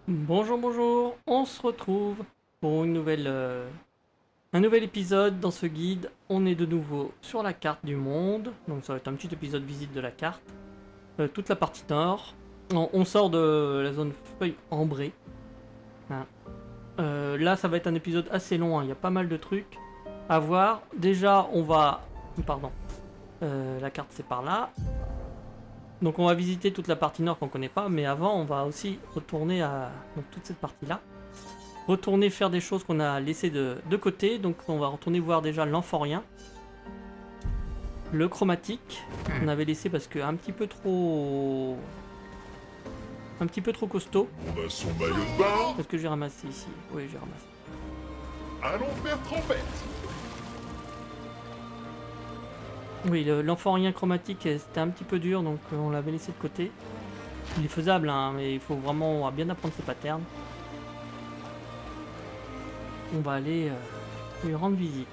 Bonjour, bonjour, on se retrouve pour un nouvel épisode dans ce guide. On est de nouveau sur la carte du monde, donc ça va être un petit épisode visite de la carte. Toute la partie nord. On sort de la zone feuille ambrée. Hein. Là, ça va être un épisode assez long, hein. Il y a pas mal de trucs à voir. Déjà, on va... Pardon. La carte, c'est par là. Donc on va visiter toute la partie nord qu'on connaît pas, mais avant on va aussi retourner à donc, toute cette partie-là. Retourner faire des choses qu'on a laissées de côté, donc on va retourner voir déjà l'amphorien. Le chromatique, qu'on avait laissé parce que un petit peu trop costaud. On a son maillot de bain. Est-ce que j'ai ramassé ici? Oui, j'ai ramassé. Allons faire trompette. Oui, l'amphorien chromatique c'était un petit peu dur, donc on l'avait laissé de côté. Il est faisable, hein, mais il faut vraiment bien apprendre ses patterns. On va aller lui rendre visite.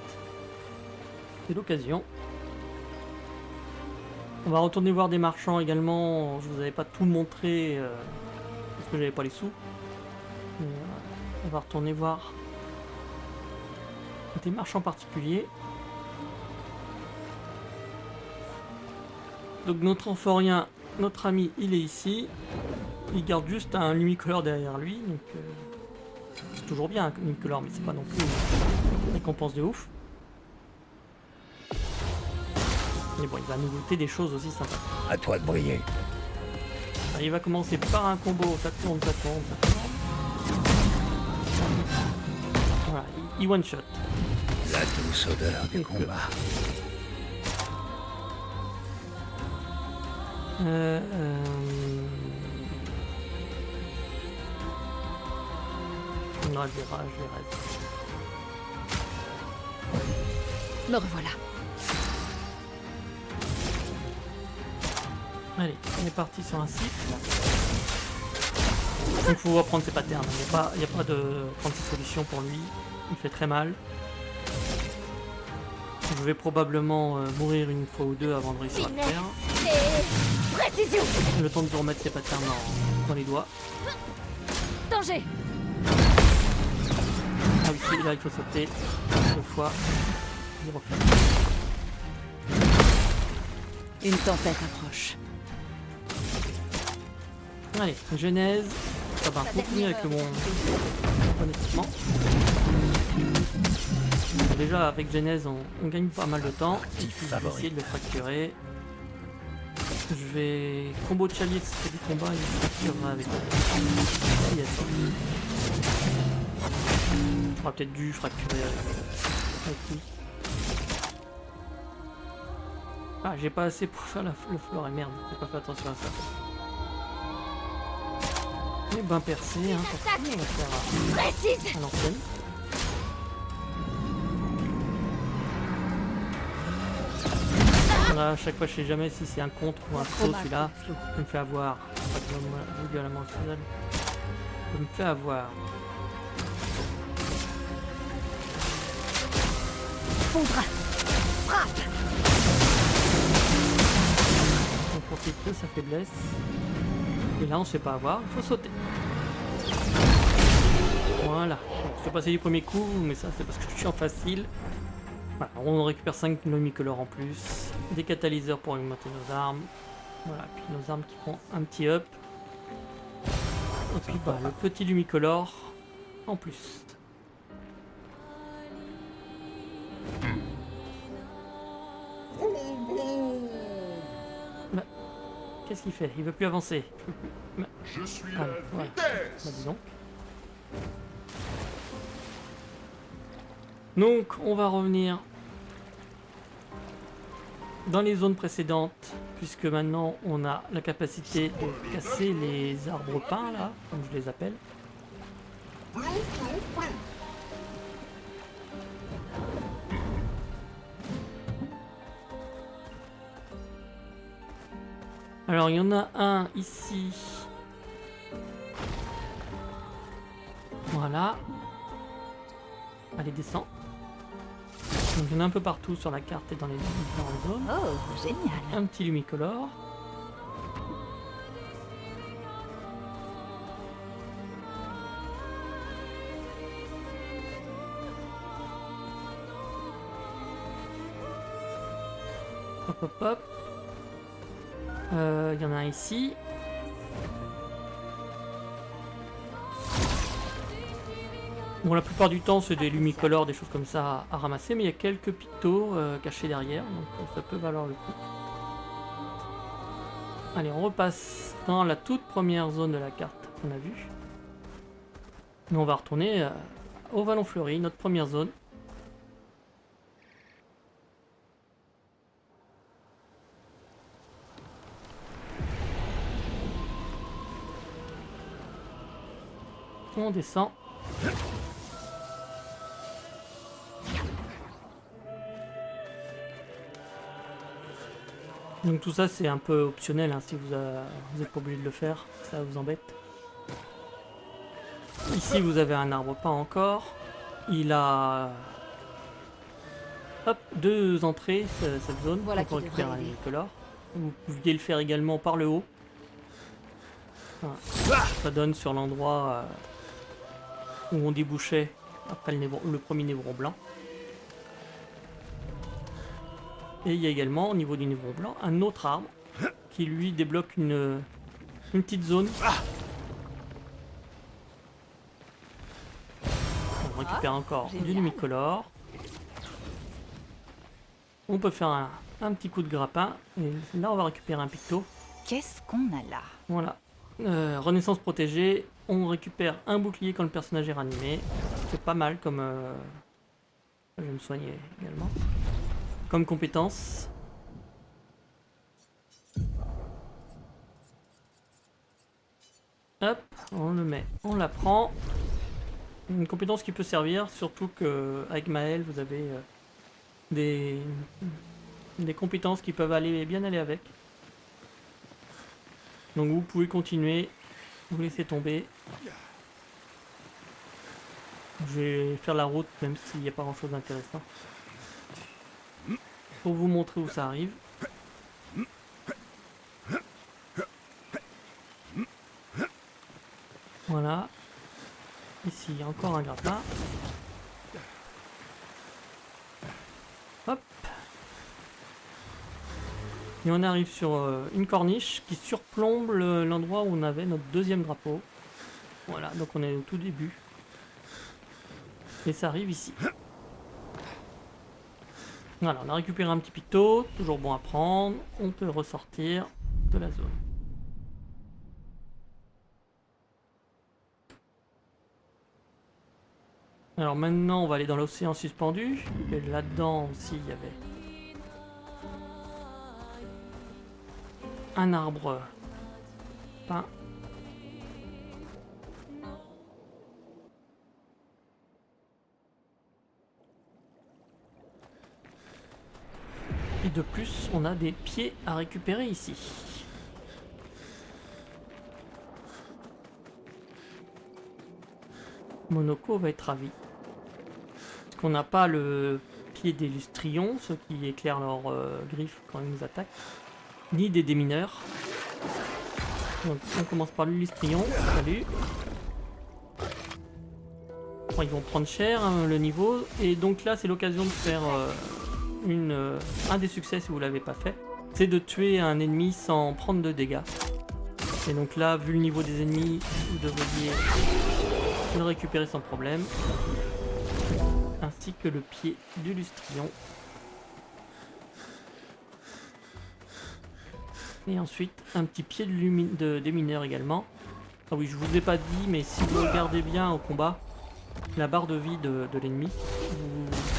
C'est l'occasion. On va retourner voir des marchands également. Je vous avais pas tout montré parce que j'avais pas les sous. Mais, on va retourner voir des marchands particuliers. Donc notre amphorien, notre ami, il est ici. Il garde juste un lumicolore derrière lui. Donc c'est toujours bien un lumicolore, mais c'est pas non plus une récompense de ouf. Mais bon, il va nous goûter des choses aussi sympas. À toi de briller. Alors, il va commencer par un combo, ça tourne, ça tourne, ça tourne. Voilà, il one shot. La douce odeur du combat. Non, je verrai. Me revoilà. Allez, on est parti sur un cycle. Il faut apprendre ses patterns. Il n'y a pas de 36 solutions pour lui. Il fait très mal. Je vais probablement mourir une fois ou deux avant de réussir à le faire. Précision. Le temps de vous remettre ses patterns dans les doigts. Danger. Ah oui, là il faut sauter 2 fois. Il refait. Une tempête approche. Allez, Genèse. Ça va beaucoup mieux avec mon équipement. Déjà avec Genèse on gagne pas mal de temps. Et puis je vais essayer de le fracturer. Je vais combo de Chalice, c'est du combat, il fracturera avec j'aurais peut-être dû fracturer avec lui. Ah, j'ai pas assez pour faire le flore, et merde, j'ai pas fait attention à ça. Et ben percé, hein, pour finir, on va faire à l'ancienne. Là, à chaque fois, je sais jamais si c'est un contre ou un faux celui-là. Je me fais avoir. Pas que violemment le seul. Je me fais avoir. Fondra. Frappe. On profite de sa faiblesse. Et là, on se fait pas avoir. Il faut sauter. Voilà. Je suis passé du premier coup, mais ça, c'est parce que je suis en facile. Voilà, on récupère 5 lumicolores en plus, des catalyseurs pour augmenter nos armes, voilà, puis nos armes qui font un petit up, et puis bah, le petit lumicolore en plus. Bah, qu'est-ce qu'il fait? Il veut plus avancer. Bah, Je suis ah, la ouais. vitesse. Bah, dis donc. Donc on va revenir dans les zones précédentes, puisque maintenant on a la capacité de casser les arbres peints là, comme je les appelle. Plou, plou, plou. Alors il y en a un ici. Voilà. Allez, descends. Donc il y en a un peu partout sur la carte et dans les différentes zones. Oh, génial. Un petit lumicolore. Hop hop. Il y en a un ici. Bon, la plupart du temps, c'est des lumicolores, des choses comme ça à ramasser, mais il y a quelques pictos cachés derrière, donc ça peut valoir le coup. Allez, on repasse dans la toute première zone de la carte qu'on a vue. Et on va retourner au Vallon Fleuri, notre première zone. On descend. Donc tout ça c'est un peu optionnel hein, si vous n'êtes pas obligé de le faire, ça vous embête. Ici vous avez un arbre pas encore. Il a hop, 2 entrées cette zone Voilà pour qui récupérer un devrait aider. color. Vous pouviez le faire également par le haut. Voilà. Ça donne sur l'endroit où on débouchait après le premier névron blanc. Et il y a également au niveau du névron blanc un autre arbre qui lui débloque une petite zone. On récupère encore du génial. lumicolore. On peut faire un petit coup de grappin. Et là on va récupérer un picto. Qu'est-ce qu'on a là? Voilà. Renaissance protégée. On récupère un bouclier quand le personnage est ranimé. C'est pas mal comme... Je vais me soigner également. Comme compétence. Hop, on le met, on la prend. Une compétence qui peut servir, surtout que avec Maël, vous avez des compétences qui peuvent bien aller avec. Donc vous pouvez continuer, vous laissez tomber. Je vais faire la route même s'il n'y a pas grand chose d'intéressant. Pour vous montrer où ça arrive. Voilà. Ici, il y a encore un grappin. Hop. Et on arrive sur une corniche qui surplombe l'endroit où on avait notre deuxième drapeau. Voilà, donc on est au tout début. Et ça arrive ici. Voilà, on a récupéré un petit picto, toujours bon à prendre. On peut ressortir de la zone. Alors maintenant, on va aller dans l'océan suspendu. Et là-dedans aussi, il y avait un arbre peint. Et de plus, on a des pieds à récupérer ici. Monoko va être ravi. Parce qu'on n'a pas le pied des lustrions, ceux qui éclairent leurs griffes quand ils nous attaquent, ni des démineurs. Donc on commence par le lustrion. Salut. Bon, ils vont prendre cher hein, le niveau. Et donc là, c'est l'occasion de faire... un des succès si vous l'avez pas fait, c'est de tuer un ennemi sans prendre de dégâts. Et donc là, vu le niveau des ennemis, vous devriez le récupérer sans problème. Ainsi que le pied du lustrion. Et ensuite, un petit pied de démineur également. Ah oui, je vous ai pas dit, mais si vous regardez bien au combat, la barre de vie de l'ennemi,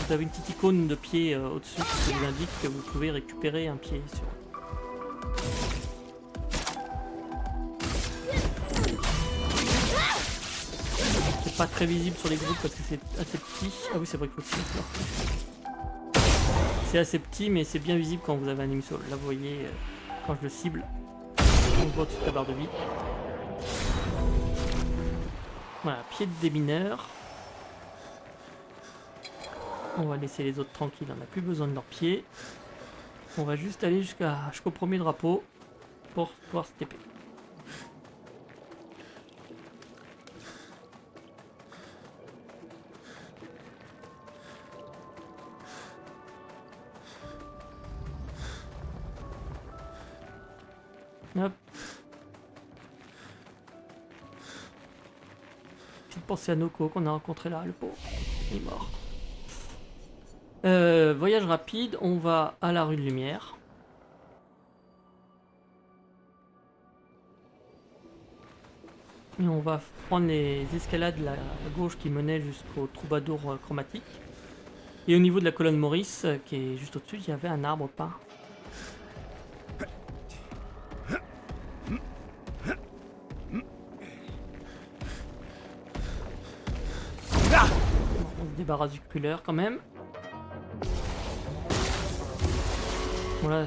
vous avez une petite icône de pied au-dessus qui vous indique que vous pouvez récupérer un pied sur. C'est pas très visible sur les groupes parce que c'est assez petit. Ah oui, c'est vrai qu'il faut que c'est assez petit, mais c'est bien visible quand vous avez un ennemi solo. Là, vous voyez, quand je le cible, on voit toute la barre de vie. Voilà, pied de démineur. On va laisser les autres tranquilles, on n'a plus besoin de leurs pieds. On va juste aller jusqu'au premier drapeau pour pouvoir se TP. Petite pensée à Noko qu'on a rencontré là, le pauvre. Il est mort. Voyage rapide, on va à la rue de Lumière. Et on va prendre les escalades à gauche qui menaient jusqu'au troubadour chromatique. Et au niveau de la colonne Maurice, qui est juste au-dessus, il y avait un arbre peint. On se débarrasse du culeur quand même. Voilà,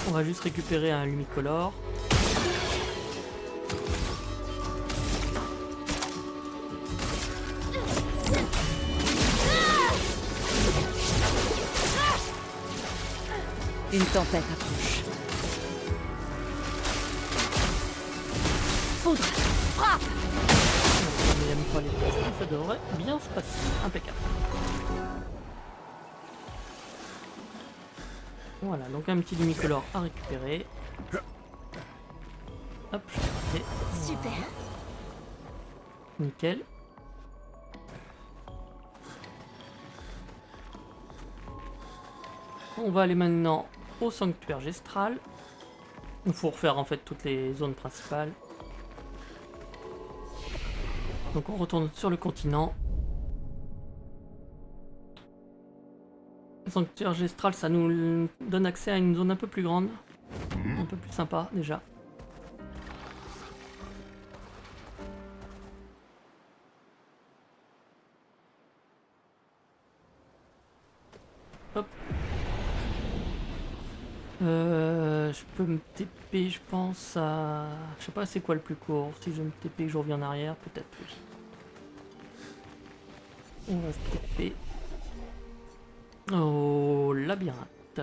on va juste récupérer un lumicolore. Une tempête approche. Foudre, frappe! On n'aime pas les plastiques, ça devrait bien se passer. Impeccable. Voilà, donc un petit lumicolore à récupérer. Hop, je l'ai raté. Super! Nickel. On va aller maintenant au sanctuaire Gestral. Il faut refaire en fait toutes les zones principales. Donc on retourne sur le continent. Le sanctuaire Gestral, ça nous donne accès à une zone un peu plus grande. Un peu plus sympa déjà. Hop. Je peux me TP, je pense à... Je sais pas c'est quoi le plus court. Si je me TP que je reviens en arrière, peut-être oui. On va se TP. Au labyrinthe.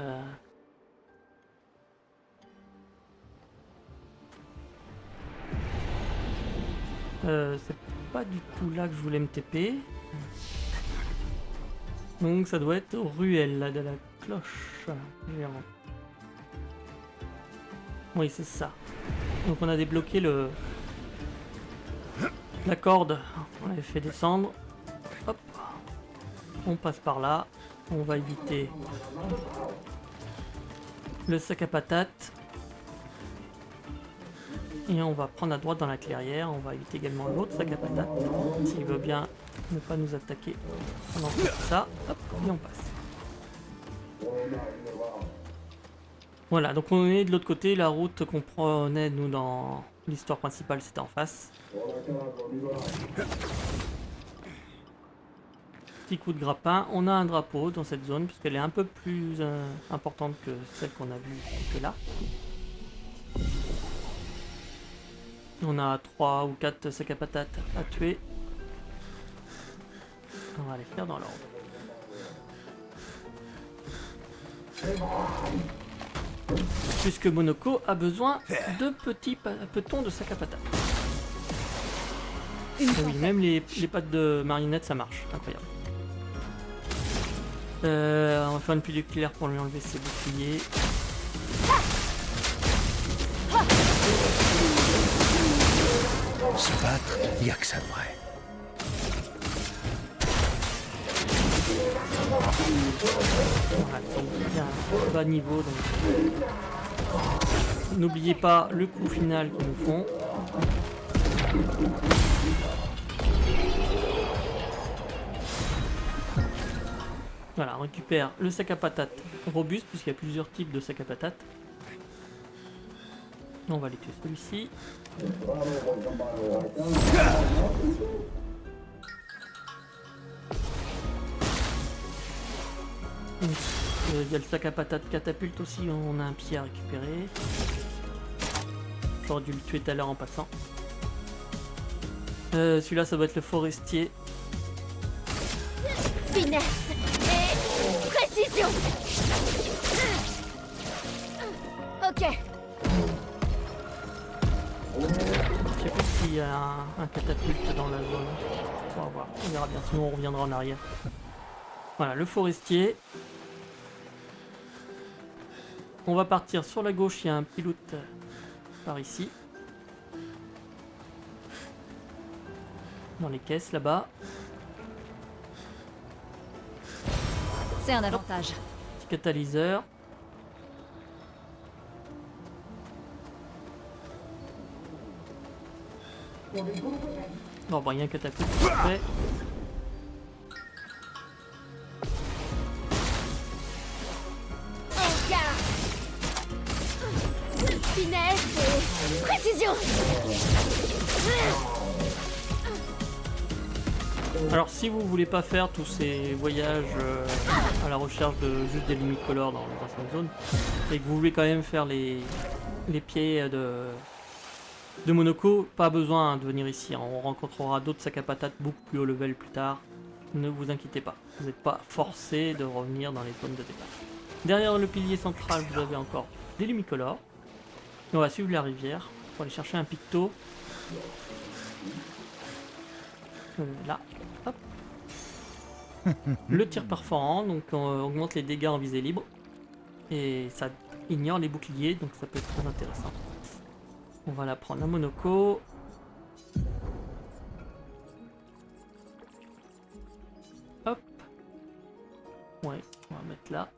C'est pas du tout là que je voulais me TP. Donc ça doit être aux ruelles là, de la cloche géante. Oui, c'est ça. Donc on a débloqué la corde. On l'avait fait descendre. Hop. On passe par là. On va éviter le sac à patates. Et on va prendre à droite dans la clairière. On va éviter également l'autre sac à patates. S'il veut bien ne pas nous attaquer pendant tout ça. Hop, et on passe. Voilà, donc on est de l'autre côté, la route qu'on prenait nous dans l'histoire principale c'était en face. Petit coup de grappin, on a un drapeau dans cette zone puisqu'elle est un peu plus importante que celle qu'on a vue que là. On a 3 ou 4 sacs à patates à tuer. On va les faire dans l'ordre. Puisque Monoko a besoin de petits petons de sac à patates. Et oui, même les pattes de marionnette ça marche, incroyable. On va faire une pluie d'éclairs pour lui enlever ses boucliers. Se battre, y a que ça de vrai. Voilà, donc bien bas niveau. N'oubliez pas le coup final qu'ils nous font. Voilà, on récupère le sac à patates robuste, puisqu'il y a plusieurs types de sacs à patates. On va aller tuer celui-ci. Il y a le sac à patates catapulte aussi, on a un pied à récupérer. J'aurais dû le tuer tout à l'heure en passant. Celui-là, ça doit être le forestier. Finesse et précision. Ok. Je sais pas s'il y a un catapulte dans la zone. On va voir, on verra bien, sinon on reviendra en arrière. Voilà, le forestier. On va partir sur la gauche, il y a un pilote par ici. dans les caisses là-bas. C'est un avantage. Petit catalyseur. Non, bon, il y a un catapulte fait. En garde. Finesse et précision. Alors si vous voulez pas faire tous ces voyages à la recherche de juste des limicolores dans les anciennes zones, et que vous voulez quand même faire les pieds de Monoko, pas besoin de venir ici, hein. On rencontrera d'autres sacs à patates beaucoup plus haut level plus tard, ne vous inquiétez pas, vous n'êtes pas forcé de revenir dans les zones de départ. Derrière le pilier central vous avez encore des limicolores, et on va suivre la rivière pour aller chercher un picto. Là, hop. Le tir perforant, donc on augmente les dégâts en visée libre. Et ça ignore les boucliers, donc ça peut être très intéressant. On va la prendre à Monoko. Hop. Ouais, on va mettre là.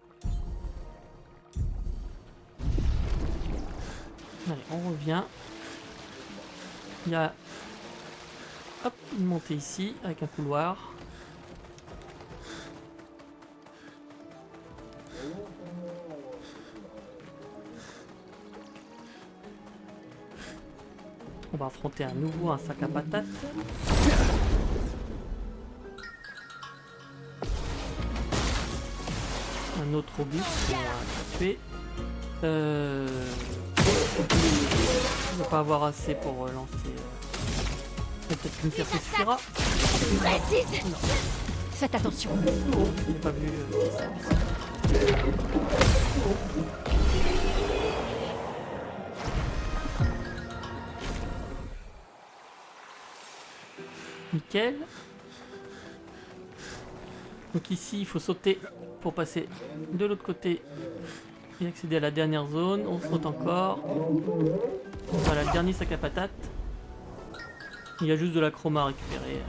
Allez, on revient. Il y a hop, une montée ici avec un couloir. On va affronter à nouveau un sac à patates. Un autre robuste qu'on va tuer. On va pas avoir assez pour lancer. Peut-être qu'une pierre suffira. Précise. Non. Faites attention. Oh, j'ai pas vu ça. Nickel. Donc ici il faut sauter pour passer de l'autre côté et accéder à la dernière zone. On saute encore. Voilà le dernier sac à patates. Il y a juste de la chroma à récupérer.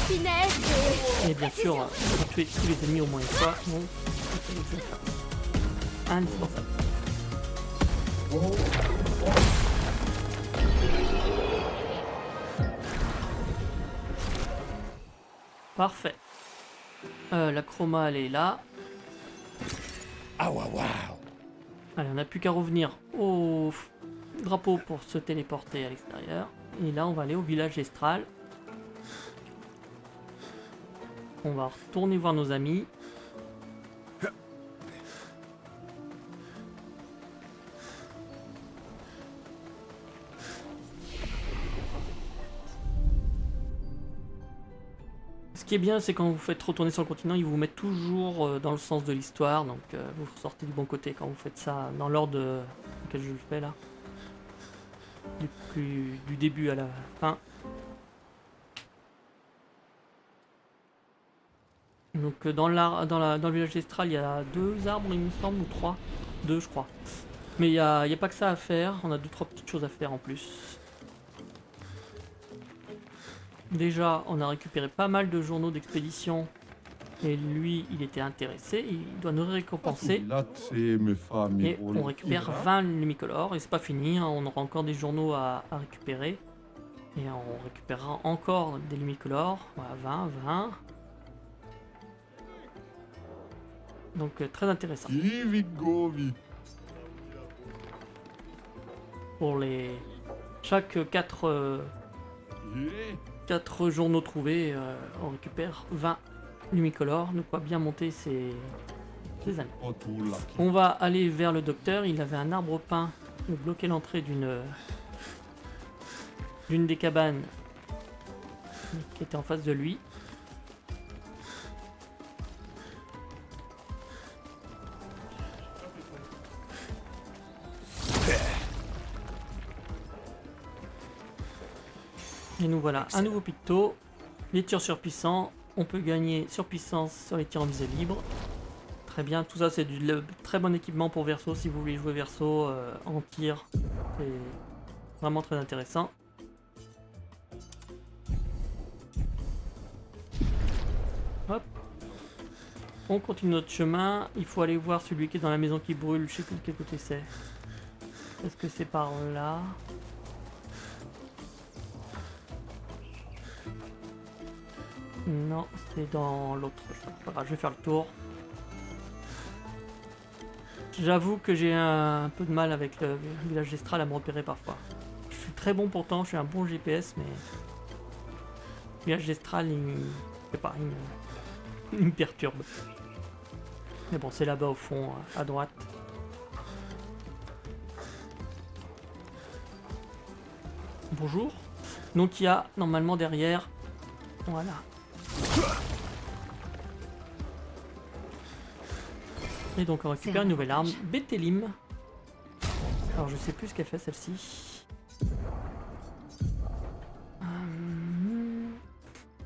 Finesse Et bien sûr, pour tuer tous les ennemis au moins une fois. Donc, c'est indispensable. Parfait. La chroma elle est là. Ah, waouh, waouh. Allez, on n'a plus qu'à revenir au drapeau pour se téléporter à l'extérieur. Et là, on va aller au village Estral. On va retourner voir nos amis. Ce qui est bien, c'est quand vous faites retourner sur le continent, ils vous mettent toujours dans le sens de l'histoire, donc vous sortez du bon côté quand vous faites ça dans l'ordre auquel je le fais là. Du début à la fin. Donc dans le village Estral, il y a 2 arbres, il me semble, ou 3. 2 je crois. Mais il n'y a pas que ça à faire, on a 2-3 petites choses à faire en plus. Déjà, on a récupéré pas mal de journaux d'expédition. Et lui, il était intéressé, il doit nous récompenser. Et on récupère 20 limicolores, et c'est pas fini, hein, on aura encore des journaux à récupérer. Et on récupérera encore des limicolores, voilà, 20. Donc très intéressant. Pour les... Chaque 4 journaux trouvés, on récupère 20 limicolores, de quoi bien monter ses années. On va aller vers le docteur, il avait un arbre peint qui bloquait l'entrée d'une des cabanes qui était en face de lui. Et nous voilà, un nouveau picto, les tirs surpuissants, on peut gagner surpuissance sur les tirs en visée libre. Très bien, tout ça c'est du très bon équipement pour Verso, si vous voulez jouer Verso en tir, C'est vraiment très intéressant. Hop. On continue notre chemin. Il faut aller voir celui qui est dans la maison qui brûle. Je sais plus de quel côté c'est. Est-ce que c'est par là? Non, c'est dans l'autre. Voilà, je vais faire le tour. J'avoue que j'ai un peu de mal avec le village d'Estral à me repérer parfois. Je suis très bon pourtant, je suis un bon GPS, mais... Le village d'Estral, je sais pas, il me perturbe. Mais bon, c'est là-bas au fond, à droite. Bonjour. Donc il y a normalement derrière... Voilà. Et donc on récupère une nouvelle arme, Bétélim. Alors je sais plus ce qu'elle fait celle-ci.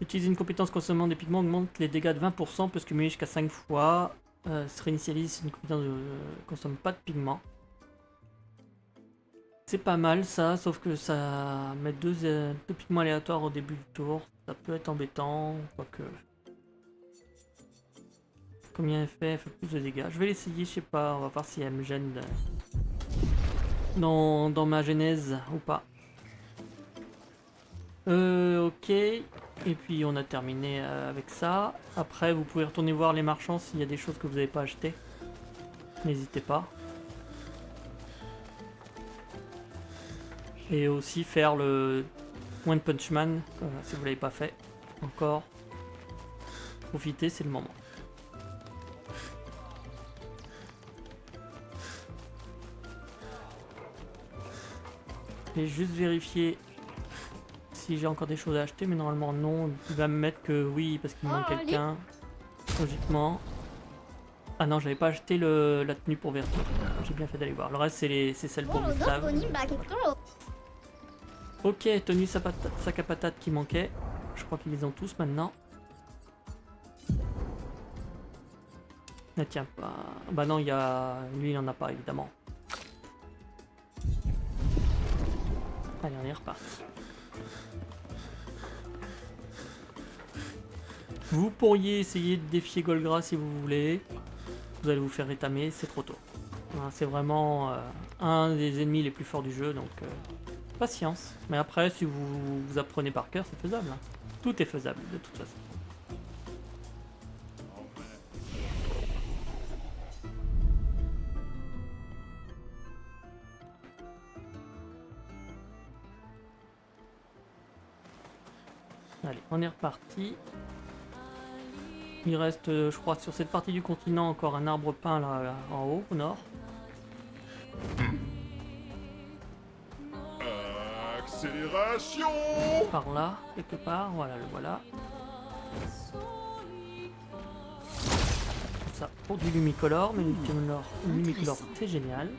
Utiliser une compétence consommant des pigments augmente les dégâts de 20%, peut se cumuler jusqu'à 5 fois. Se réinitialise, une compétence ne consomme pas de pigments. C'est pas mal ça, sauf que ça met deux pigments aléatoires au début du tour. Ça peut être embêtant, quoique... Combien elle fait? Elle fait plus de dégâts. Je vais l'essayer, je sais pas, on va voir si elle me gêne dans ma genèse ou pas. Ok. Et puis on a terminé avec ça. Après vous pouvez retourner voir les marchands s'il y a des choses que vous n'avez pas achetées. N'hésitez pas. Et aussi faire le One Punch Man si vous l'avez pas fait encore. Profitez, c'est le moment. Je vais juste vérifier si j'ai encore des choses à acheter, mais normalement non. Il va me mettre que oui parce qu'il me manque quelqu'un. Logiquement. Ah non, j'avais pas acheté la tenue pour Vertu. J'ai bien fait d'aller voir. Le reste c'est celle pour Gustave. Ok, tenue sac à patate qui manquait. Je crois qu'ils les ont tous maintenant. Ah tiens, bah non, il y a... Lui il en a pas évidemment. Allez, on est reparti. Vous pourriez essayer de défier Golgra si vous voulez. Vous allez vous faire rétamer, c'est trop tôt. C'est vraiment un des ennemis les plus forts du jeu, donc patience. Mais après, si vous apprenez par cœur, c'est faisable. Hein. Tout est faisable, de toute façon. Allez, on est reparti. Il reste, je crois, sur cette partie du continent encore un arbre peint là en haut, au nord. Accélération! Par là, quelque part, voilà, le voilà. Ça pour du Lumicolor, mais Lumicolor c'est génial.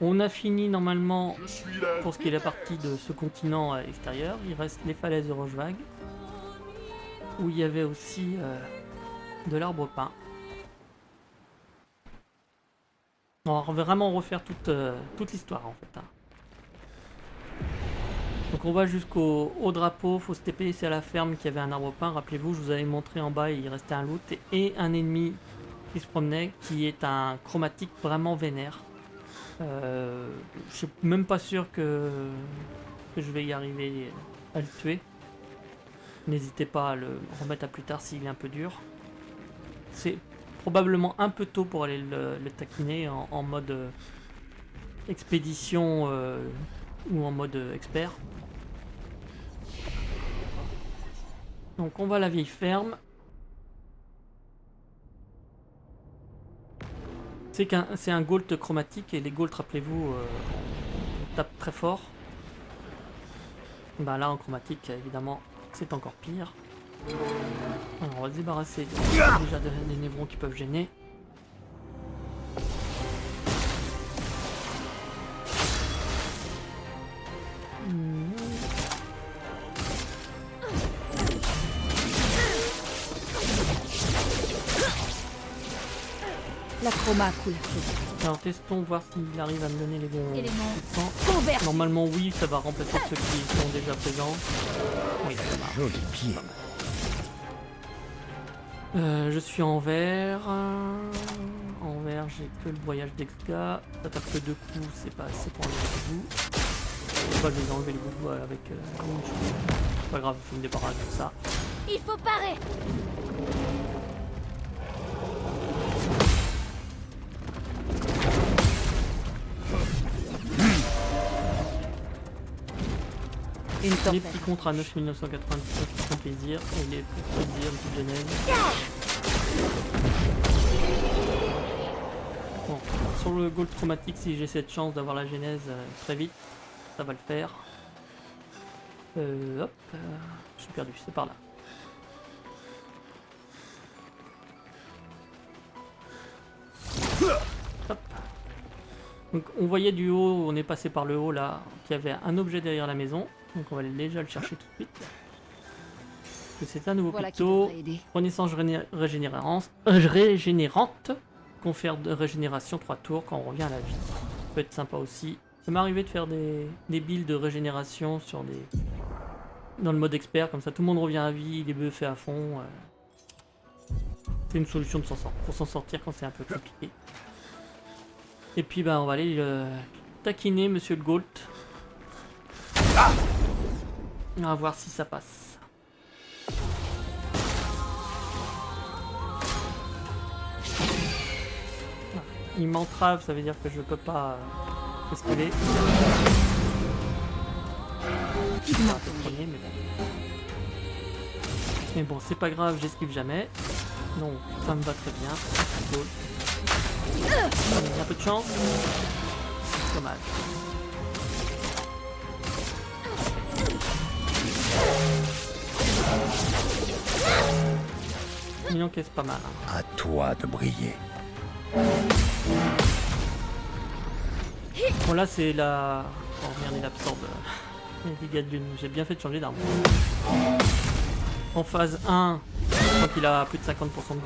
On a fini normalement pour ce qui est la partie de ce continent extérieur. Il reste les falaises de Rochevague, où il y avait aussi de l'arbre peint. On va vraiment refaire toute l'histoire en fait. Hein. Donc on va jusqu'au drapeau, faut se TP, c'est à la ferme qu'il y avait un arbre peint. Rappelez-vous, je vous avais montré en bas, il restait un loot et un ennemi qui se promenait, qui est un chromatique vraiment vénère. Je suis même pas sûr que je vais y arriver à le tuer. N'hésitez pas à le remettre à plus tard s'il est un peu dur. C'est probablement un peu tôt pour aller le taquiner en mode expédition ou en mode expert. Donc on va à la vieille ferme. C'est un Gault chromatique et les Gault, rappelez-vous, tapent très fort. Ben là en chromatique évidemment c'est encore pire. Alors on va se débarrasser déjà des névrons qui peuvent gêner. La chroma coule à flot. Alors testons voir s'il arrive à me donner les bons Élément points. converti. Normalement oui, ça va remplacer ceux qui sont déjà présents. Oui, ça marche. Joli pied. Je suis en vert. En vert, j'ai que le voyage d'Exga. Ça tape que 2 coups, c'est pas assez pour enlever les goûts. Je vais les enlever les goûts avec une chose. C'est pas grave, je me débarrasse de ça. Il faut parer. Une Les tempête. petits contrats à 9999 qui font plaisir. Et les petits plaisirs, une petite genèse. Bon, sur le gold chromatique, si j'ai cette chance d'avoir la genèse très vite, ça va le faire. Hop, je suis perdu, c'est par là. Hop. Donc on voyait du haut, on est passé par le haut là, qu'il y avait un objet derrière la maison. Donc on va aller déjà le chercher tout de suite. Parce que c'est un nouveau Voilà qui picto. devrait aider. Renaissance régénérante. Confère de régénération 3 tours quand on revient à la vie. Ça peut être sympa aussi. Ça m'est arrivé de faire des builds de régénération sur des... dans le mode expert, comme ça tout le monde revient à vie, il est buffé à fond. C'est une solution de pour s'en sortir quand c'est un peu compliqué. Et puis bah on va aller taquiner Monsieur le Gault. On va voir si ça passe. Il m'entrave, ça veut dire que je peux pas esquiver. C'est pas le premier, mais bon. Mais bon, c'est pas grave, j'esquive jamais. Donc ça me va très bien. Cool. Il y a un peu de chance. Dommage. Il encaisse pas mal. Hein. À toi de briller. Bon là c'est la... Oh merde, il absorbe les dégâts de lune. J'ai bien fait de changer d'arme. En phase 1, quand il a plus de 50% de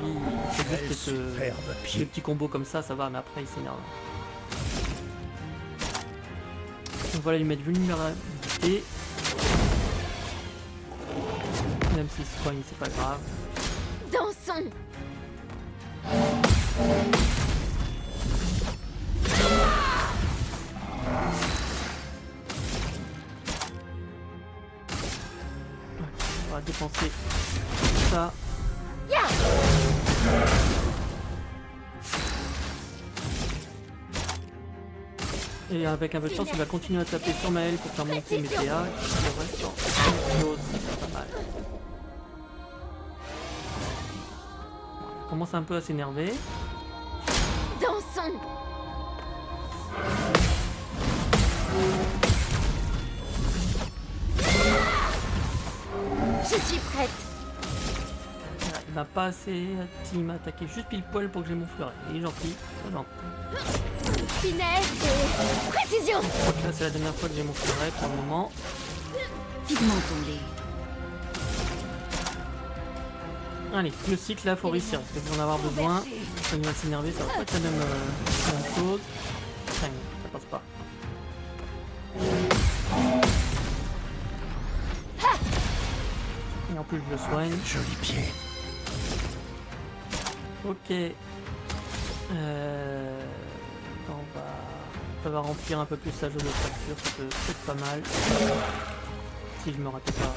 vie, il fait juste Superbe des pied. petits combos comme ça va, mais après il s'énerve. Donc voilà, lui mettre vulnérabilité. Même s'il se soigne, c'est pas grave. Dansons. On va dépenser ça. Et avec un peu de chance, il va continuer à taper sur Maël pour faire monter mes PA. Le reste, en chose, c'est pas mal. Il commence un peu à s'énerver. Dansons. Je suis prête. Voilà, il m'a pas assez. Il m'a attaqué juste pile poil pour que j'ai mon fleuret. Il est gentil, très gentil. Finesse et précision. Je crois que là c'est la dernière fois que j'ai mon fleuret pour le moment. Pigmentons-les. Allez, le cycle là faut réussir parce que pour en avoir besoin, quand il va s'énerver, ça va pas être la même chose. Putain, ça passe pas. Et en plus je le soigne. Joli pied. Ok. Ça va remplir un peu plus sa jauge de fracture, ça peut être pas mal. Si je me rate pas.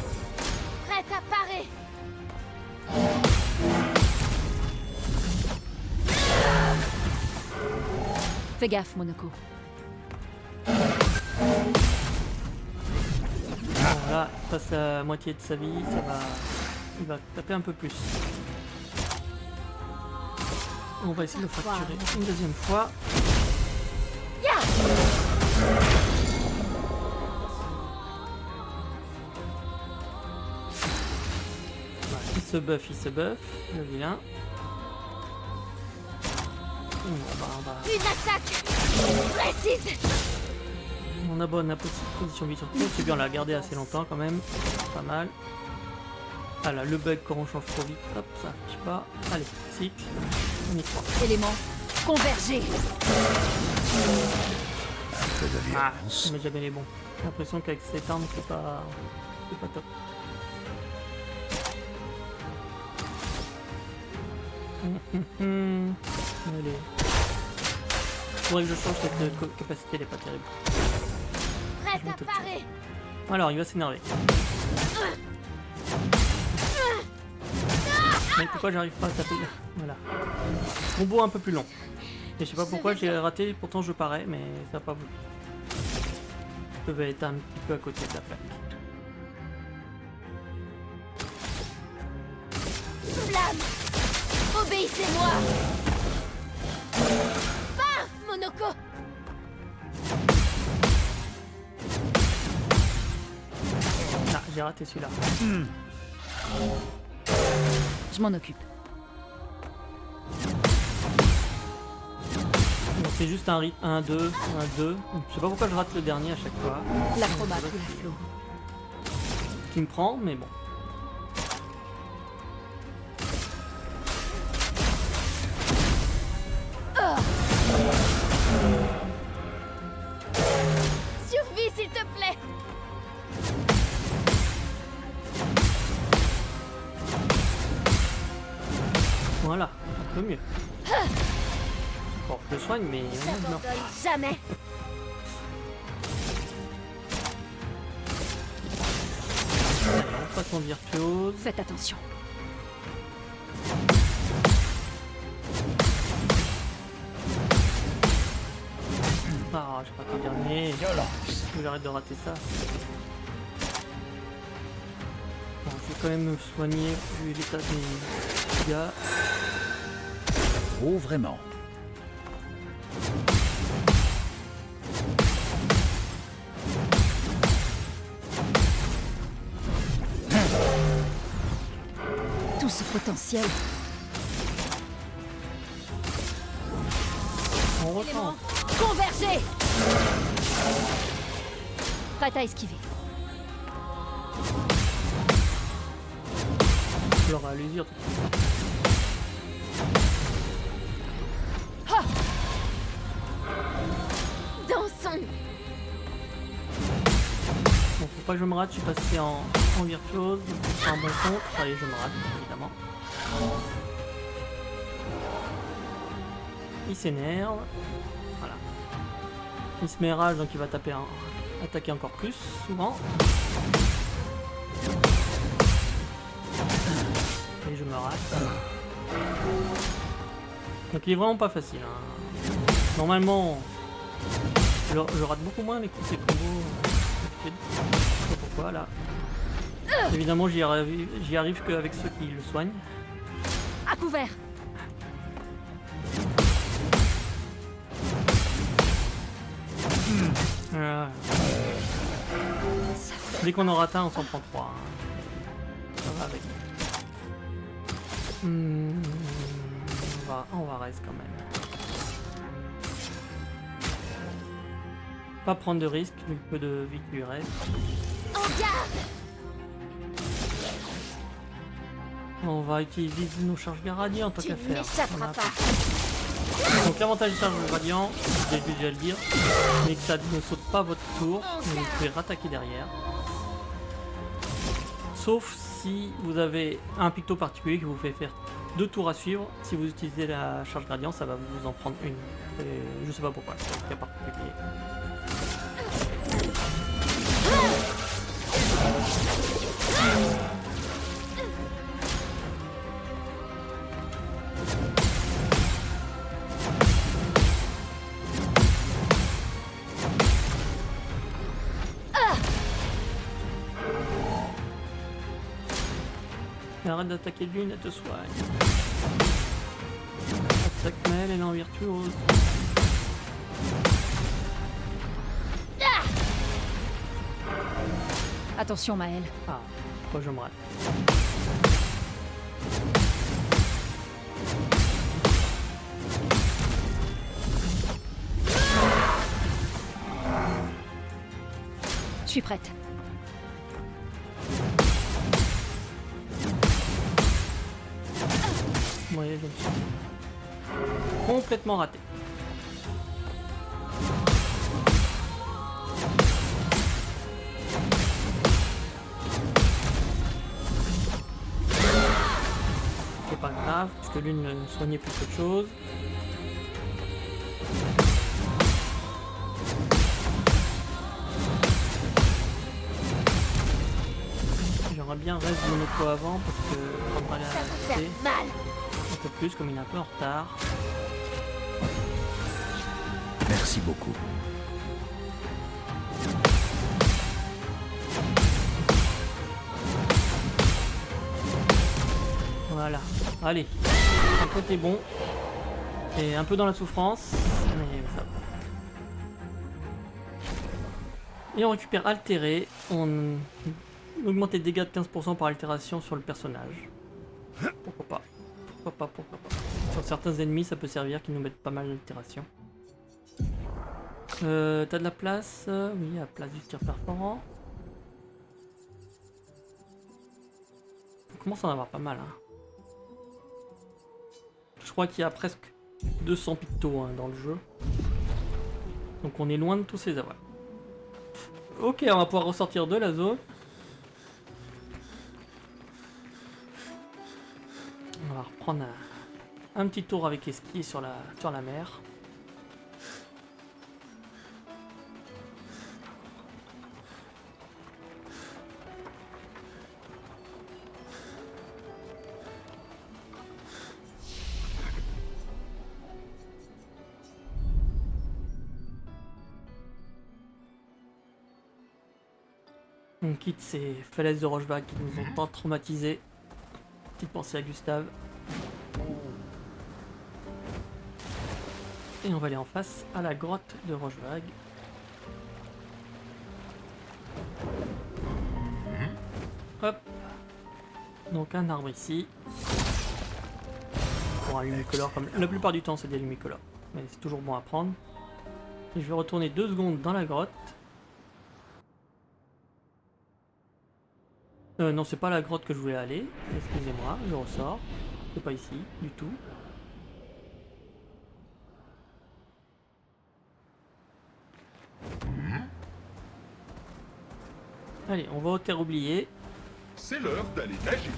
Prête à parer. Fais gaffe, Monaco. Voilà, il passe la moitié de sa vie, il va taper un peu plus. On va essayer de le fracturer une deuxième fois. Voilà, il se buff, le vilain. Bon, bah, on va... Une attaque précise. On abonne la position vie sur tout. C'est bien, on l'a gardé assez longtemps quand même. Pas mal. Ah là, le bug quand on change trop vite. Hop, ça affiche pas. Allez, cycle. On y croit. Élément Convergez. Un peu de Ah, violence. mais jamais les bons. J'ai l'impression qu'avec cette arme, c'est pas top. Allez. Faudrait que je change cette capacité, elle est pas terrible. Prête Je vais à te parer. Alors, il va s'énerver. Mais pourquoi j'arrive pas à taper? Voilà. Combo un peu plus long. Et je sais pas pourquoi j'ai raté, pourtant je parais, mais ça n'a pas voulu. Je devais être un petit peu à côté de la plaque. Flamme. Obéissez-moi. Pars, Monoko. Ah, j'ai raté celui-là. Je m'en occupe. Bon, c'est juste un rythme, 1, 2, 1, 2. Je sais pas pourquoi je rate le dernier à chaque fois. L'acrobat coule à flot. Qui me prend, mais bon. Survie, s'il te plaît. Voilà, un peu mieux. Bon, je le soigne, mais non. J'abandonne jamais. On passe en virtuose. Faites attention. Ah, j'ai raté le dernier. Violence. Je vais arrêter de rater ça. Bon, je vais quand même me soigner vu l'état des gars. Oh, vraiment. Tout ce potentiel. On reprend. Convergez. Prête à esquiver. Je l'aurai à l'usure. Dansons. Bon, faut pas que je me rate, je suis passé en virtuose. C'est un bon compte. Allez, je me rate, évidemment. Il s'énerve. Voilà. Il se met rage, donc il va attaquer encore plus, souvent. Et je me rate. Donc il est vraiment pas facile. Hein. Normalement, je rate beaucoup moins les coups de combos. Je sais pas pourquoi là. Évidemment, j'y arrive qu'avec ceux qui le soignent. À couvert. Voilà. Dès qu'on en rate un, on s'en prend 3. Ça va avec. On va rester quand même. Pas prendre de risques, vu le peu de vie qui lui reste. En garde. On va utiliser nos charges radiant en tant Tu qu'à faire. n'échapperas Voilà. pas. Donc l'avantage des charges radiant, j'ai déjà le dire, mais que ça ne saute pas votre tour, mais vous pouvez rattaquer derrière. Sauf si vous avez un picto particulier qui vous fait faire 2 tours à suivre. Si vous utilisez la charge gradient, ça va vous en prendre une. Et je sais pas pourquoi, c'est un cas particulier. Mais arrête d'attaquer l'une, elle te soigne. Attaque Mel, elle est en virtuose. Attention, Maël. Ah, pourquoi je me rate? Je suis prête. Ouais, je me suis. Complètement raté. C'est pas grave, parce que l'une soignait plus qu'autre chose. J'aimerais bien reste de Monoko avant parce que on va Ça va faire aller mal. un peu plus comme il est un peu en retard. Merci beaucoup. Voilà, allez, un côté bon. Et un peu dans la souffrance, mais ça va. Et on récupère altéré, on augmente les dégâts de 15% par altération sur le personnage. Pourquoi pas. Pourquoi pas, pourquoi pas. Sur certains ennemis, ça peut servir qu'ils nous mettent pas mal d'altération. T'as de la place? Oui, à la place du tir perforant. On commence à en avoir pas mal. Hein. Je crois qu'il y a presque 200 pictos hein, dans le jeu. Donc on est loin de tous les avoir. Ok, on va pouvoir ressortir de la zone. On va reprendre un petit tour avec Eski sur la mer. On quitte ces falaises de Rochevague qui nous ont tant traumatisés. Petite pensée à Gustave. Et on va aller en face à la grotte de Rochevague. Hop. Donc un arbre ici. Pour un lumicolore, comme la plupart du temps c'est des lumicolores. Mais c'est toujours bon à prendre. Et je vais retourner 2 secondes dans la grotte. Non, c'est pas la grotte que je voulais aller. Excusez-moi, je ressors. C'est pas ici, du tout. Allez, on va aux terres oubliées. C'est l'heure d'aller nager.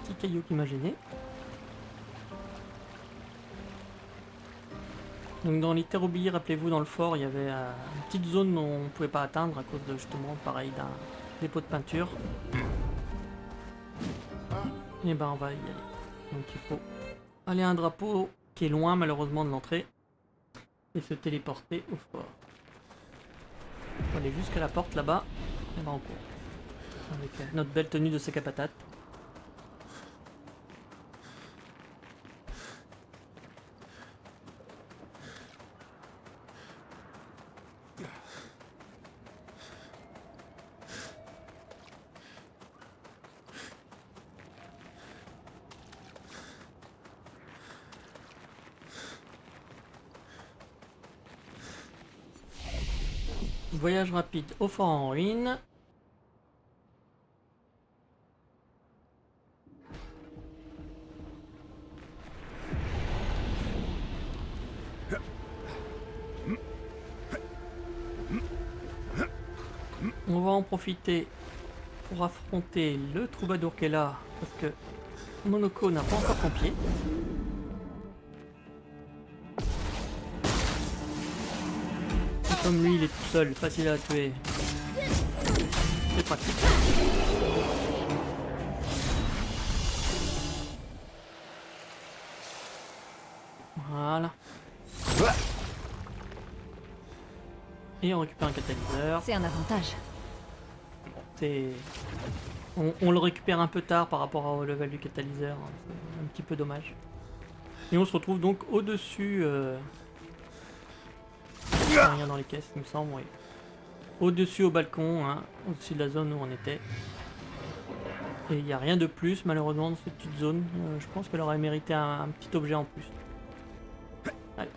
Petit caillou qui m'a gêné. Donc dans les terres oubliées, rappelez-vous, dans le fort, il y avait une petite zone où on ne pouvait pas atteindre à cause de justement, pareil, d'un dépôt de peinture. Et ben on va y aller. Donc il faut aller à un drapeau qui est loin malheureusement de l'entrée et se téléporter au fort. On va aller jusqu'à la porte là-bas et ben on court. Avec notre belle tenue de sac à patates. Voyage rapide au fort en ruine. On va en profiter pour affronter le troubadour qui est là, parce que Monoko n'a pas encore son pied. Et comme lui il est tout seul, facile à tuer, c'est pratique. Voilà. Et on récupère un catalyseur. C'est un avantage. On le récupère un peu tard par rapport au level du catalyseur, hein. C'est un petit peu dommage. Et on se retrouve donc au-dessus... Il n'y a rien dans les caisses, il me semble, oui. Au-dessus au balcon, hein, au-dessus de la zone où on était. Et il n'y a rien de plus malheureusement dans cette petite zone. Je pense qu'elle aurait mérité un petit objet en plus. Allez,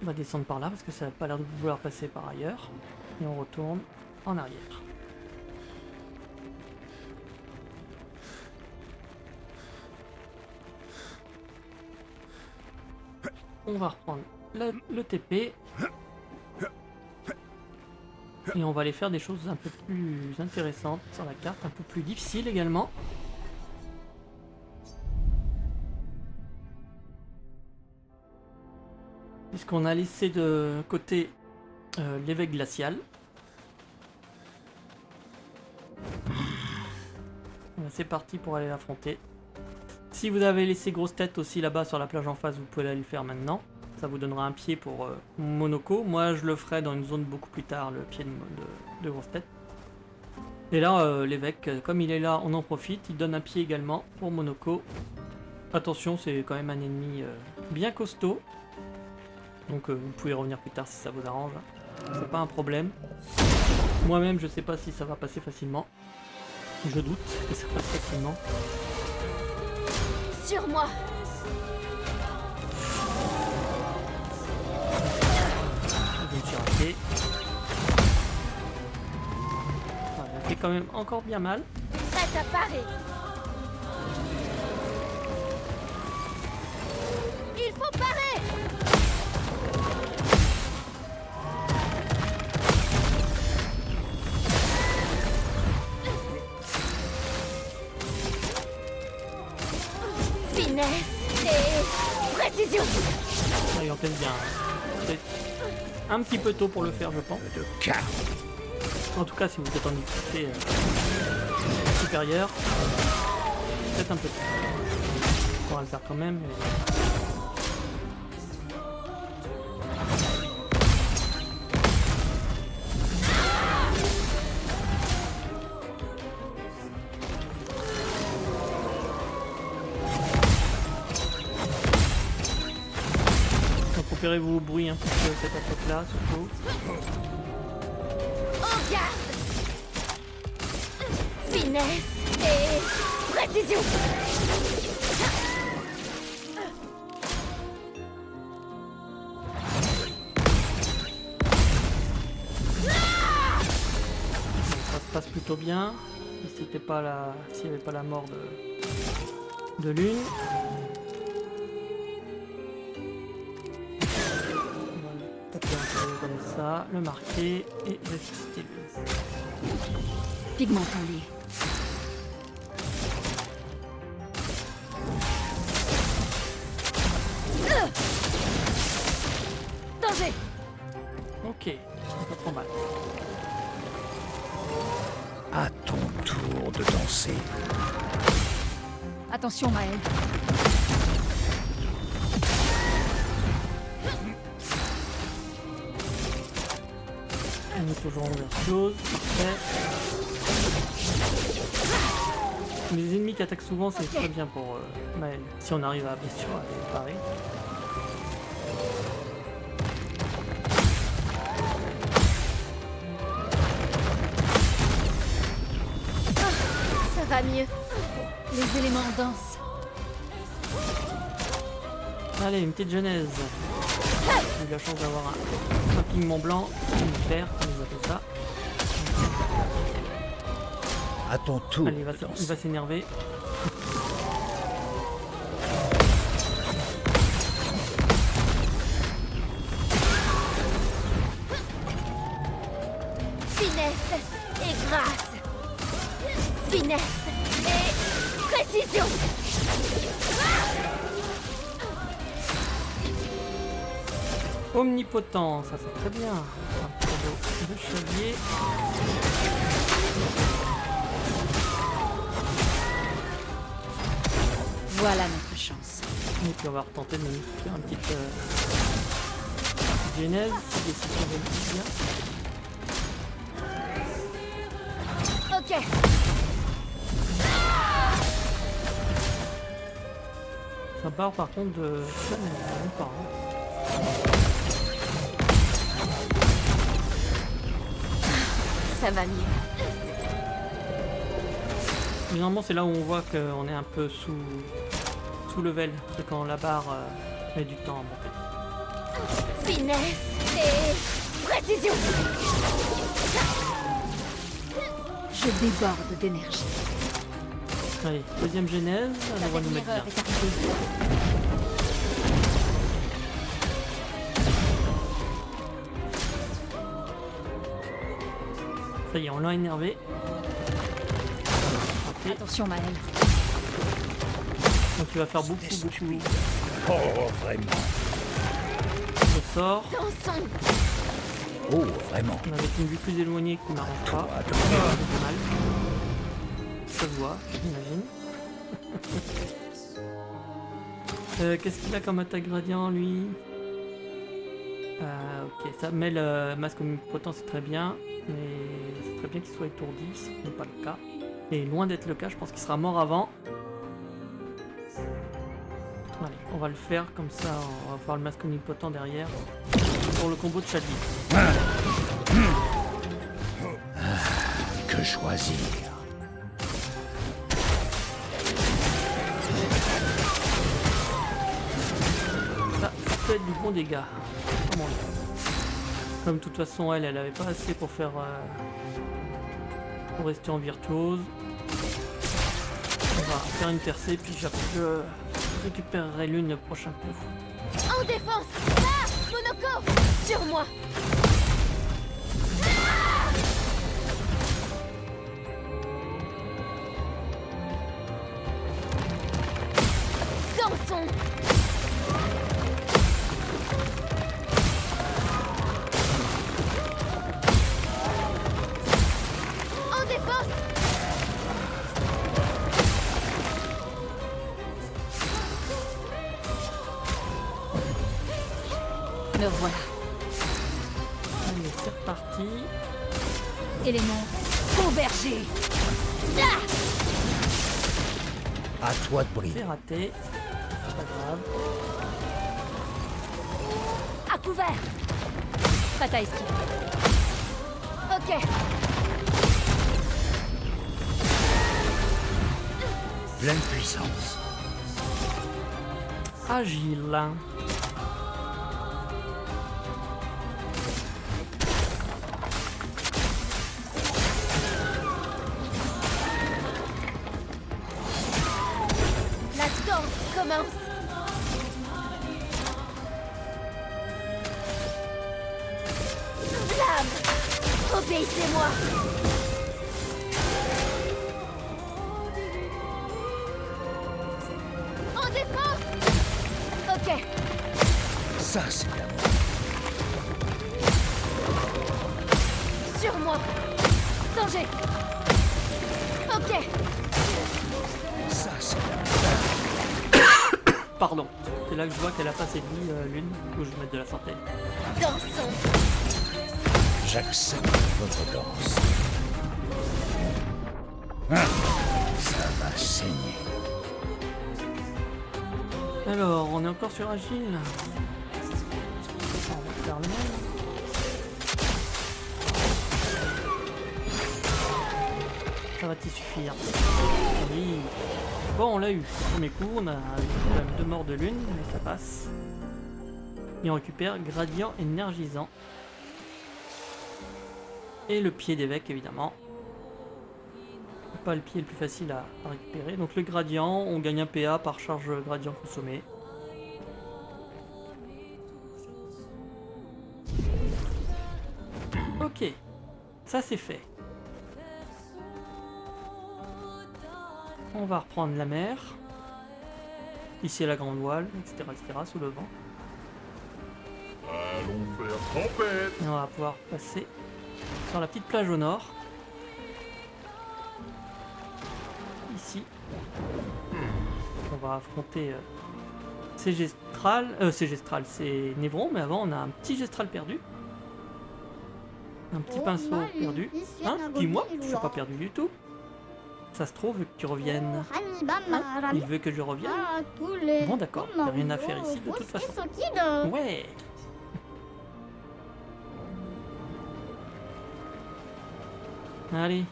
On va descendre par là parce que ça n'a pas l'air de vouloir passer par ailleurs. Et on retourne en arrière. On va reprendre le TP. Et on va aller faire des choses un peu plus intéressantes sur la carte, un peu plus difficiles également. Puisqu'on a laissé de côté l'évêque glacial. C'est parti pour aller l'affronter. Si vous avez laissé grosse tête aussi là-bas sur la plage en face, vous pouvez aller le faire maintenant. Ça vous donnera un pied pour Monoko. Moi je le ferai dans une zone beaucoup plus tard, le pied de grosse tête. Et là l'évêque, comme il est là, on en profite. Il donne un pied également pour Monoko. Attention, c'est quand même un ennemi bien costaud. Donc vous pouvez revenir plus tard si ça vous arrange. C'est pas un problème. Moi-même je sais pas si ça va passer facilement. Je doute que ça passe facilement. Sur moi. Je me suis raté. Voilà, ça fait quand même encore bien mal. Prête à parer. Il faut parer. Finesse et précision. Ah, il encaisse bien. C'est un petit peu tôt pour le faire, je pense. De cartes. En tout cas, si vous êtes en difficulté supérieure, peut-être un peu tôt. On pourra le faire quand même. Mais... Repérez-vous au bruit un petit peu cette attaque là surtout. En garde. Finesse et précision. Ça se passe plutôt bien. S'il n'y avait pas la mort de l'une. Comme ça, le marquer et ressusciter lui. Pigment en lit. Danger. Ok, pas trop mal. À ton tour de danser. Attention Maël. On est toujours en chose. Parfait. Les ennemis qui attaquent souvent, c'est très bien pour Maël. Si on arrive à bien sûr à les parer. Ça va mieux. Les éléments dansent. Allez, une petite genèse. J'ai eu la chance d'avoir un pigment blanc, une paire, comme ils appellent ça. À ton tour Allez, de il va danser. s'énerver. Finesse et grâce. Finesse et précision. Omnipotent, ça c'est très bien. Un petit de chevalier. Voilà notre chance. Et puis on va retenter de nous faire une petite genèse, si les décisions veulent bien. Ok. Ça part par contre de même pas. Ça va mieux. Généralement c'est là où on voit qu'on est un peu sous level, c'est quand la barre met du temps à monter. Finesse et précision. Je déborde d'énergie. Allez, deuxième genèse, La on va nous mettre bien. erreur est arrivée. Ça y est, on l'a énervé. Ok, Attention, Maël. donc il va faire beaucoup Oh, vraiment. de sorts. Dansons. Oh, vraiment. On avait une vue plus éloignée qui n'arrange pas. Toi, C'est pas mal. Ça se voit, j'imagine. Qu'est-ce qu'il a comme attaque gradient, lui? Ok, ça met le masque omnipotent, c'est très bien. Mais c'est très bien qu'il soit étourdi, ce qui n'est pas le cas. Et loin d'être le cas, je pense qu'il sera mort avant. Allez, on va le faire comme ça, on va voir le masque omnipotent derrière. Pour le combo de Chadwick. Que choisir? Ça peut être du bon dégât. Comment dire. Comme de toute façon elle avait pas assez pour faire pour rester en virtuose. On va faire une percée puis je récupérerai l'une le prochain coup. En défense. Là, Monoko. Sur moi. Dansons. En défense. Me voilà. Allez, c'est reparti. Élément convergé. À toi de C'est briller. raté. C'est pas grave. À couvert. Bataille esquive. Ok. Pleine puissance. Agile. La danse commence. Flamme. Obéissez-moi. En défense. Ok. Ça, c'est l'amour. Sur moi. Danger. Ok. Ça, c'est l'amour. Pardon. C'est là que je vois qu'elle a pas assez de vie l'une. Où je vais mettre de la santé. Dansons. J'accepte votre danse. Ça va saigner. Alors, on est encore sur Agile. On va faire le même. Ça va t'y suffire. Oui. Bon, on l'a eu. Premier coup, on a eu quand même 2 morts de lune, mais ça passe. Et on récupère gradient énergisant. Et le pied d'évêque, évidemment. Pas le pied le plus facile à récupérer. Donc le gradient, on gagne un PA par charge gradient consommée. Ok, ça c'est fait. On va reprendre la mer. Ici à la grande voile, etc., sous le vent. Allons faire tempête. Et on va pouvoir passer sur la petite plage au nord. Ici. On va affronter Cégestral, c'est Névron, mais avant on a un petit Gestral perdu. Un petit pinceau perdu. Hein? Dis-moi, je suis pas perdu du tout. Ça se trouve que tu reviennes. Hein? Il veut que je revienne? Bon d'accord, il n'y a rien à faire ici de toute façon. Ouais. Allez.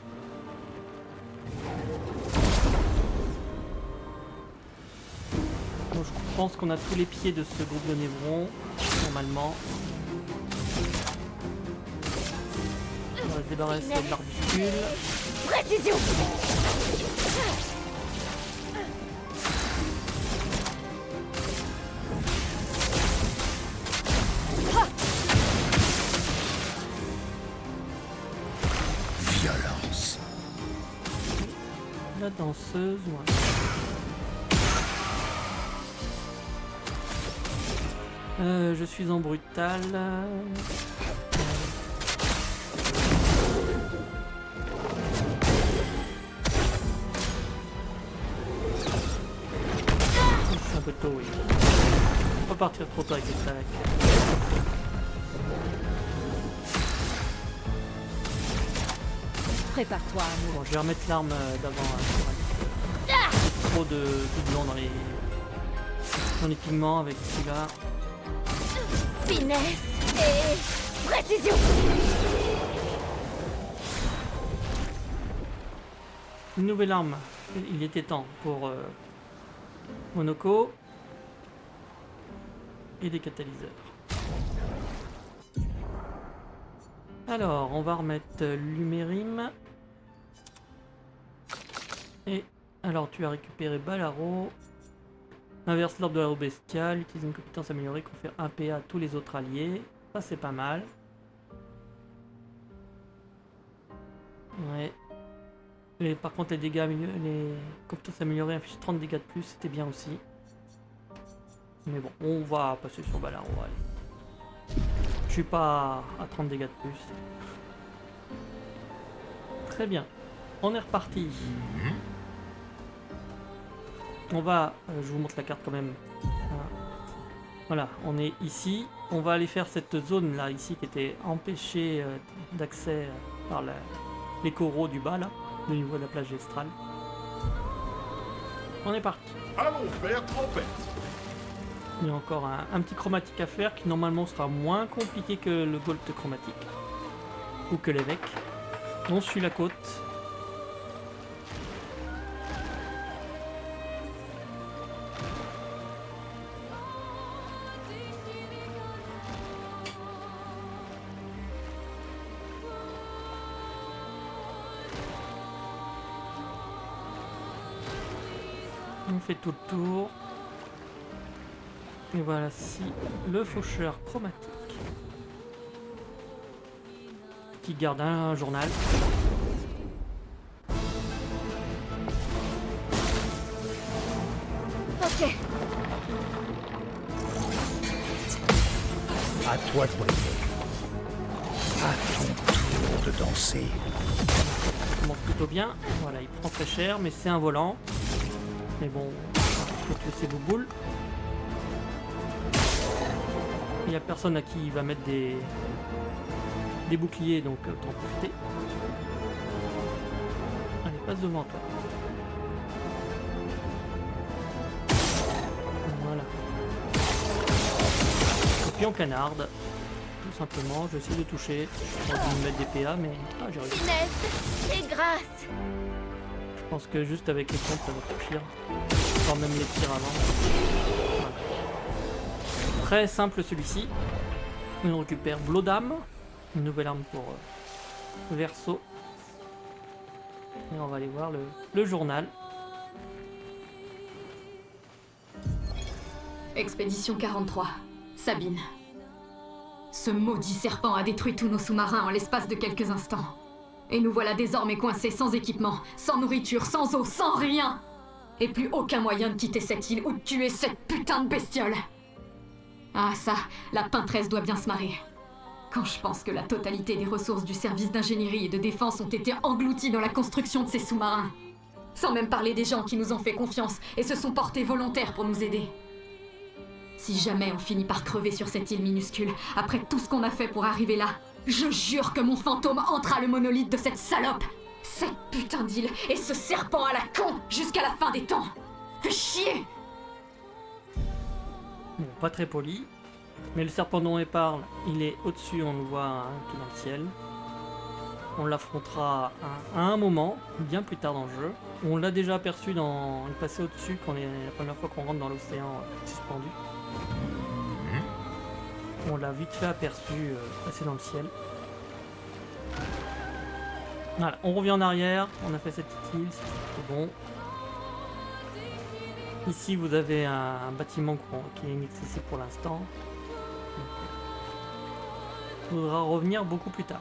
Bon, pense qu'on a tous les pieds de ce groupe de névrons, normalement. On va se débarrasser de l'arbuscule. Précision. Violence. La danseuse, ouais. Je suis en brutal. C'est un peu tôt, oui. Faut pas partir trop tôt avec les stacks. Prépare-toi, amour. Bon, je vais remettre l'arme d'avant. Trop de doublons dans les pigments avec celui-là. Finesse et précision. Une nouvelle arme. Il était temps pour Monoko. Et des catalyseurs. Alors, on va remettre Lumérim. Et alors, tu as récupéré Balaro. Inverse l'ordre de l'arbre bestial. Utilise une compétence améliorée, confère 1 PA à tous les autres alliés. Ça, c'est pas mal. Ouais. Et par contre, les dégâts, les compétences améliorées affichent 30 dégâts de plus. C'était bien aussi. Mais bon, on va passer sur Balaro. Allez. Je suis pas à 30 dégâts de plus. Très bien. On est reparti. On va... je vous montre la carte quand même. Voilà, on est ici. On va aller faire cette zone là, ici, qui était empêchée d'accès par les coraux du bas, là, au niveau de la plage Estrale. On est parti. Allons faire trompette. Il y a encore un petit chromatique à faire qui normalement sera moins compliqué que le gold chromatique. Ou que l'évêque. On suit la côte. On fait tout le tour. Et voilà, si le faucheur chromatique qui garde un journal. Ok. À toi de briller. À ton tour de danser. Ça commence plutôt bien. Voilà, il prend très cher, mais c'est un volant. Mais bon, il faut tuer ses bouboules. Il n'y a personne à qui il va mettre des boucliers, donc autant profiter. Allez, passe devant toi. Voilà. Scorpion canarde. Tout simplement, j'essaie de toucher. Je pense de mettre des PA, mais j'ai réussi. Finesse et grâce. Je pense que juste avec les comptes, ça va suffire. Sans même les tirs avant. Voilà. Très simple celui-ci. On récupère Blodam, une nouvelle arme pour Verso. Et on va aller voir le journal. Expédition 43. Sabine. Ce maudit serpent a détruit tous nos sous-marins en l'espace de quelques instants. Et nous voilà désormais coincés sans équipement, sans nourriture, sans eau, sans rien. Et plus aucun moyen de quitter cette île ou de tuer cette putain de bestiole. Ah ça, la peintresse doit bien se marrer. Quand je pense que la totalité des ressources du service d'ingénierie et de défense ont été englouties dans la construction de ces sous-marins. Sans même parler des gens qui nous ont fait confiance et se sont portés volontaires pour nous aider. Si jamais on finit par crever sur cette île minuscule, après tout ce qu'on a fait pour arriver là, je jure que mon fantôme entrera le monolithe de cette salope. Cette putain d'île et ce serpent à la con jusqu'à la fin des temps. Fais chier! Bon, pas très poli. Mais le serpent dont on parle, il est au-dessus, on le voit qui est dans le ciel. On l'affrontera à un moment, bien plus tard dans le jeu. On l'a déjà aperçu dans le passé au-dessus, quand la première fois qu'on rentre dans l'océan suspendu. On l'a vite fait aperçu passer dans le ciel. Voilà, on revient en arrière, on a fait cette petite île, c'est bon. Ici vous avez un bâtiment qui est inaccessible pour l'instant. Il faudra revenir beaucoup plus tard.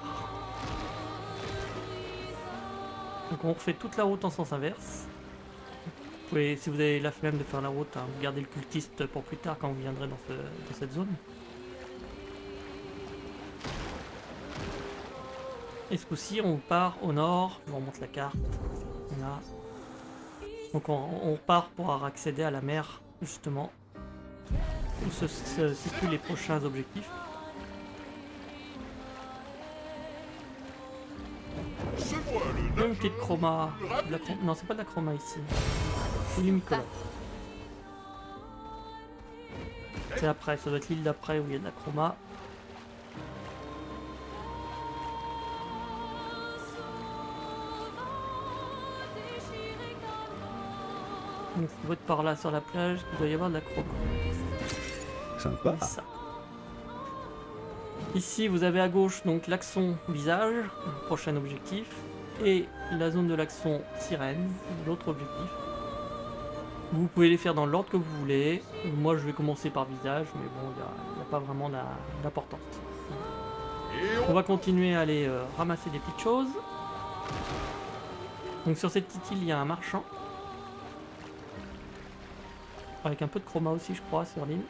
Donc on refait toute la route en sens inverse. Vous pouvez, si vous avez la flemme de faire la route, hein, vous gardez le cultiste pour plus tard quand vous viendrez dans cette zone. Et ce coup-ci, on part au nord, on remonte la carte. Là. Donc on part pour accéder à la mer, justement, où se situent les prochains objectifs. C'est moi le Il y a une petite chroma. Non, c'est pas de la chroma ici. C'est du mycologue. C'est après, ça doit être l'île d'après où il y a de la chroma. Donc il faut être par là sur la plage, il doit y avoir de la chroma. Sympa. C'est ça. Ici vous avez à gauche donc l'axon visage, prochain objectif, et la zone de l'axon sirène, l'autre objectif. Vous pouvez les faire dans l'ordre que vous voulez. Moi je vais commencer par visage, mais bon, il n'y a pas vraiment d'importance. On va continuer à aller ramasser des petites choses. Donc sur cette petite île, il y a un marchand. Avec un peu de chroma aussi, je crois, sur l'île.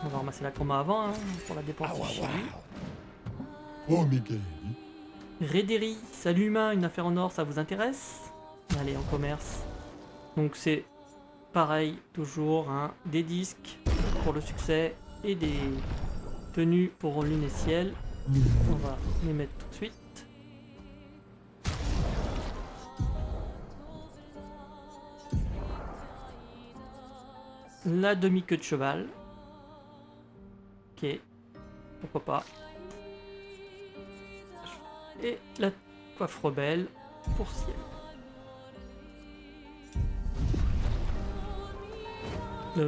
On va ramasser la chroma avant, hein, pour la dépenser chez lui. Oh, Mickey. Rédéry, salut humain, une affaire en or, ça vous intéresse? Allez, en commerce. Donc c'est pareil, toujours, hein, des disques pour le succès et des tenues pour lune et ciel. On va les mettre tout de suite. La demi-queue de cheval. Ok, pourquoi pas. Et la coiffe rebelle pour ciel.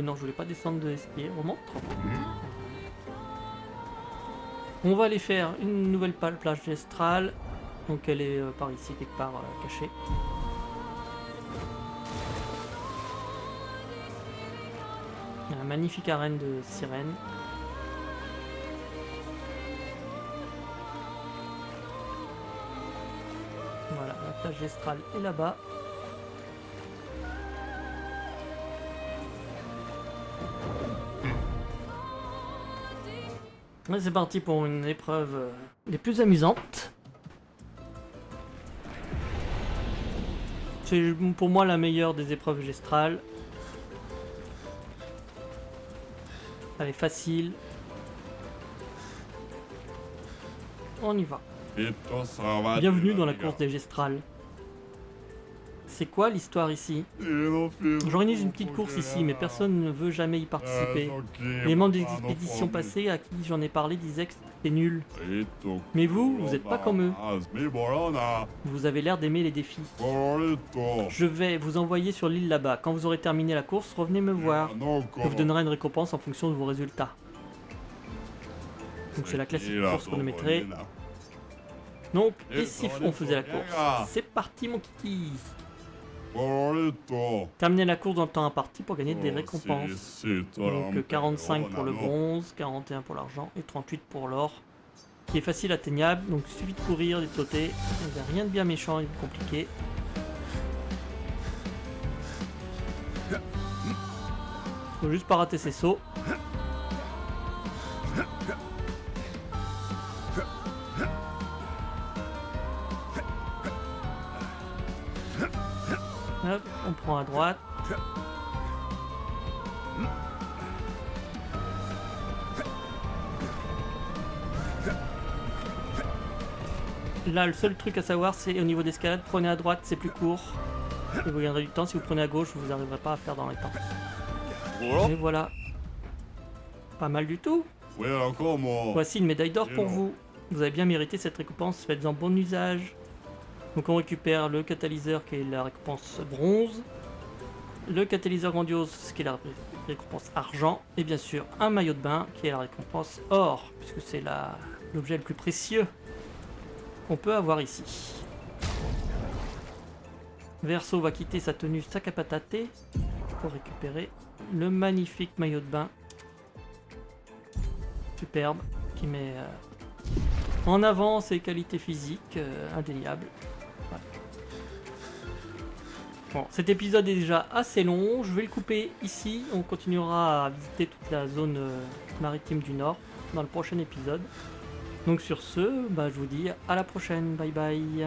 Non, je voulais pas descendre de l'escalier, on montre. On va aller faire une nouvelle plage gestrale. Donc elle est par ici, quelque part cachée. Il y a un magnifique arène de sirène. Voilà, la plage gestrale est là-bas. Ouais, c'est parti pour une épreuve des plus amusantes. C'est pour moi la meilleure des épreuves gestrales. Elle est facile. On y va. Bienvenue dans la course des gestrales. C'est quoi l'histoire ici? J'organise une petite course ici, mais personne ne veut jamais y participer. Les membres des expéditions passées à qui j'en ai parlé disaient que c'était nul. Mais vous n'êtes pas comme eux. Vous avez l'air d'aimer les défis. Je vais vous envoyer sur l'île là-bas. Quand vous aurez terminé la course, revenez me voir. Je vous donnerai une récompense en fonction de vos résultats. Donc c'est la classique course qu'on mettrait. Donc, et si on faisait la course? C'est parti mon kiki. Terminer la course dans le temps imparti pour gagner des récompenses. Donc 45 pour le bronze, 41 pour l'argent et 38 pour l'or. Qui est facile atteignable, donc il suffit de courir, de sauter. Il n'y a rien de bien méchant et de compliqué. Faut juste pas rater ses sauts. Hop, on prend à droite. Là, le seul truc à savoir, c'est au niveau d'escalade, prenez à droite, c'est plus court. Et vous gagnerez du temps. Si vous prenez à gauche, vous n'arriverez pas à faire dans les temps. Et voilà. Pas mal du tout. Voici une médaille d'or pour vous. Vous avez bien mérité cette récompense, faites-en bon usage. Donc on récupère le catalyseur qui est la récompense bronze, le catalyseur grandiose ce qui est la récompense argent, et bien sûr un maillot de bain qui est la récompense or, puisque c'est l'objet le plus précieux qu'on peut avoir ici. Verso va quitter sa tenue sac à patater pour récupérer le magnifique maillot de bain. Superbe, qui met en avant ses qualités physiques indéniables. Voilà. Bon, cet épisode est déjà assez long, je vais le couper ici. On continuera à visiter toute la zone maritime du Nord dans le prochain épisode. Donc sur ce, je vous dis à la prochaine, bye bye.